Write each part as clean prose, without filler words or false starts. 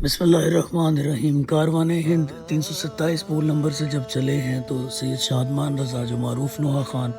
بسم اللہ الرحمن الرحیم۔ کاروان ہند 327 پول نمبر سے جب چلے ہیں تو سید شادمان رضا جو معروف نوحہ خان،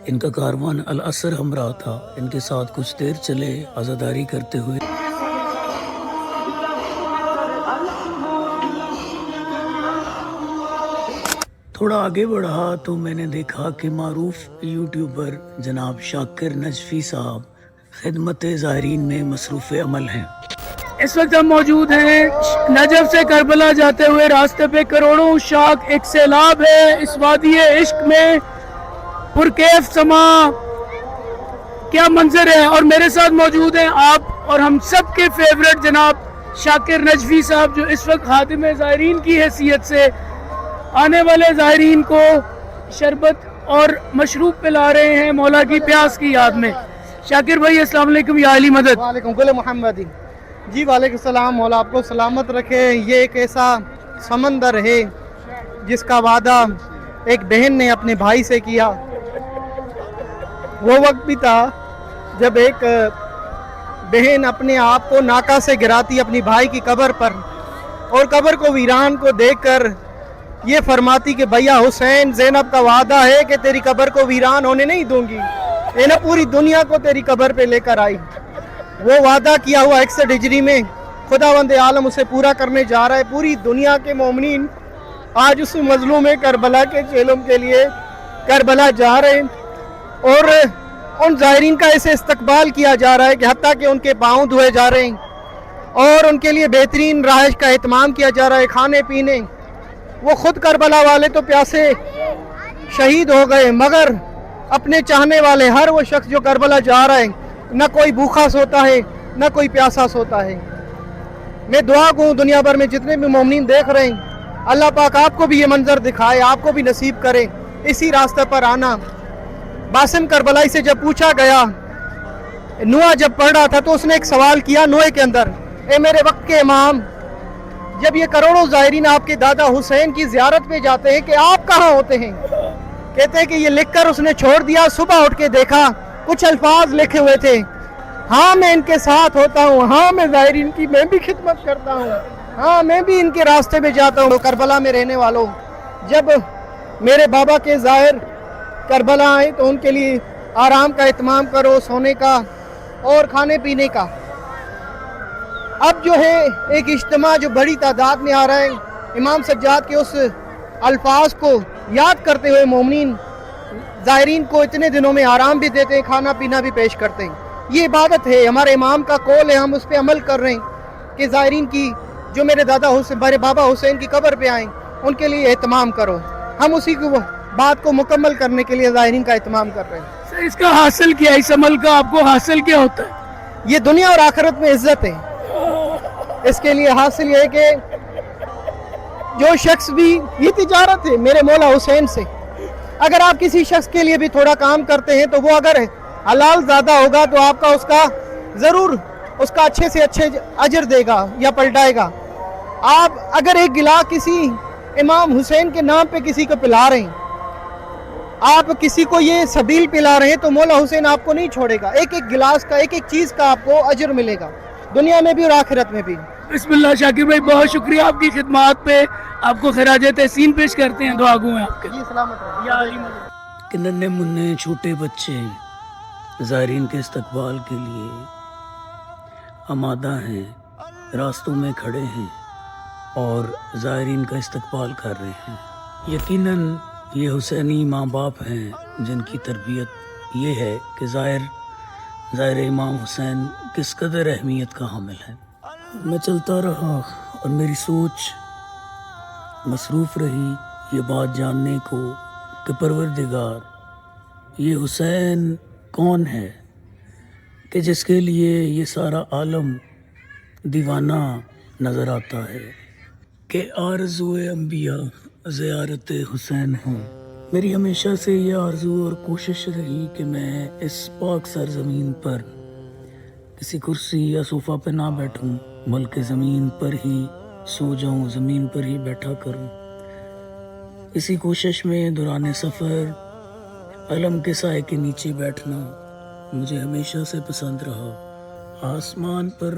ان کا کاروان العصر ہمراہ تھا، ان کے ساتھ کچھ دیر چلے عزاداری کرتے ہوئے۔ تھوڑا آگے بڑھا تو میں نے دیکھا کہ معروف یوٹیوبر جناب شاکر نجفی صاحب خدمت زائرین میں مصروف عمل ہیں۔ اس وقت ہم موجود ہیں نجف سے کربلا جاتے ہوئے راستے پہ کروڑوں عشاق ایک سیلاب ہے اس وادی عشق میں، پرکیف سما کیا منظر ہے، اور میرے ساتھ موجود ہیں آپ اور ہم سب کے فیورٹ جناب شاکر نجفی صاحب، جو اس وقت خادم زائرین کی حیثیت سے آنے والے زائرین کو شربت اور مشروب پلا رہے ہیں مولا کی پیاس کی یاد میں۔ شاکر بھائی السلام علیکم یا علی مدد۔ وعلیکم گل محمدی جی، وعلیکم السلام، مولا آپ کو سلامت رکھے۔ یہ ایک ایسا سمندر ہے جس کا وعدہ ایک بہن نے اپنے بھائی سے کیا۔ وہ وقت بھی تھا جب ایک بہن اپنے آپ کو ناکا سے گراتی اپنی بھائی کی قبر پر، اور قبر کو ویران کو دیکھ کر یہ فرماتی کہ بھیا حسین، زینب کا وعدہ ہے کہ تیری قبر کو ویران ہونے نہیں دوں گی، یہ پوری دنیا کو تیری قبر پہ لے کر آئی۔ وہ وعدہ کیا ہوا 61 ہجری میں خداوند عالم اسے پورا کرنے جا رہا ہے۔ پوری دنیا کے مومنین آج اس مظلوم کربلا کے چیلم کے لیے کربلا جا رہے ہیں، اور ان زائرین کا ایسے استقبال کیا جا رہا ہے کہ حتیٰ کہ ان کے پاؤں دھوئے جا رہے ہیں اور ان کے لیے بہترین رہائش کا اہتمام کیا جا رہا ہے، کھانے پینے۔ وہ خود کربلا والے تو پیاسے شہید ہو گئے، مگر اپنے چاہنے والے ہر وہ شخص جو کربلا جا رہا ہے، نہ کوئی بھوکا سوتا ہے نہ کوئی پیاسا سوتا ہے۔ میں دعا کو دنیا بھر میں جتنے بھی مومنین دیکھ رہے ہیں، اللہ پاک آپ کو بھی یہ منظر دکھائے، آپ کو بھی نصیب کرے اسی راستے پر آنا۔ باسم کربلائی سے جب پوچھا گیا، نوح جب پڑھ رہا تھا تو اس نے ایک سوال کیا نوح کے اندر، اے میرے وقت کے امام، جب یہ کروڑوں زائرین آپ کے دادا حسین کی زیارت پہ جاتے ہیں کہ آپ کہاں ہوتے ہیں؟ کہتے ہیں کہ یہ لکھ کر اس نے چھوڑ دیا، صبح اٹھ کے دیکھا کچھ الفاظ لکھے ہوئے تھے، ہاں میں ان کے ساتھ ہوتا ہوں، ہاں میں زائرین کی میں بھی خدمت کرتا ہوں، ہاں میں بھی ان کے راستے میں جاتا ہوں۔ کربلا میں رہنے والوں، جب میرے بابا کے زائر کربلا آئے تو ان کے لیے آرام کا اہتمام کرو، سونے کا اور کھانے پینے کا۔ اب جو ہے ایک اجتماع جو بڑی تعداد میں آ رہا ہے، امام سجاد کے اس الفاظ کو یاد کرتے ہوئے مومنین زائرین کو اتنے دنوں میں آرام بھی دیتے ہیں، کھانا پینا بھی پیش کرتے ہیں۔ یہ عبادت ہے، ہمارے امام کا قول ہے، ہم اس پہ عمل کر رہے ہیں کہ زائرین کی جو میرے دادا حسین، میرے بابا حسین کی قبر پہ آئیں، ان کے لیے اہتمام کرو۔ ہم اسی کو بات کو مکمل کرنے کے لیے زائرین کا اہتمام کر رہے ہیں۔ اس کا حاصل کیا، اس عمل کا آپ کو حاصل کیا ہوتا ہے؟ یہ دنیا اور آخرت میں عزت ہے۔ اس کے لیے حاصل یہ ہے کہ جو شخص بھی، یہ تجارت ہے میرے مولا حسین سے، اگر آپ کسی شخص کے لیے بھی تھوڑا کام کرتے ہیں تو وہ اگر حلال زیادہ ہوگا تو آپ کا اس کا ضرور اس کا اچھے سے اچھے اجر دے گا یا پلٹائے گا۔ آپ اگر ایک گلاس کسی امام حسین کے نام پہ کسی کو پلا رہے ہیں، آپ کسی کو یہ سبیل پلا رہے ہیں، تو مولا حسین آپ کو نہیں چھوڑے گا، ایک ایک گلاس کا، ایک ایک چیز کا آپ کو اجر ملے گا، دنیا میں بھی اور آخرت میں بھی۔ بسم اللہ شاکر بھائی، بہت شکریہ آپ کی خدمات پہ، آپ کو خراج تحسین پیش کرتے ہیں، دعا گو ہیں آپ کے۔ جی سلامت رہے۔ یا علی مدد۔ کہ ننھے منھے چھوٹے بچے زائرین کے استقبال کے لیے آمادہ ہیں، راستوں میں کھڑے ہیں اور زائرین کا استقبال کر رہے ہیں۔ یقیناً یہ حسینی ماں باپ ہیں جن کی تربیت یہ ہے کہ زائر امام حسین کس قدر اہمیت کا حامل ہے۔ میں چلتا رہا اور میری سوچ مصروف رہی یہ بات جاننے کو کہ پروردگار، یہ حسین کون ہے کہ جس کے لیے یہ سارا عالم دیوانہ نظر آتا ہے، کہ آرزو انبیاء زیارت حسین ہوں۔ میری ہمیشہ سے یہ آرزو اور کوشش رہی کہ میں اس پاک سرزمین پر کسی کرسی یا صوفہ پہ نہ بیٹھوں، بلکہ زمین پر ہی سو جاؤں، زمین پر ہی بیٹھا کروں۔ اسی کوشش میں دوران سفر علم کے سائے کے نیچے بیٹھنا مجھے ہمیشہ سے پسند رہا۔ آسمان پر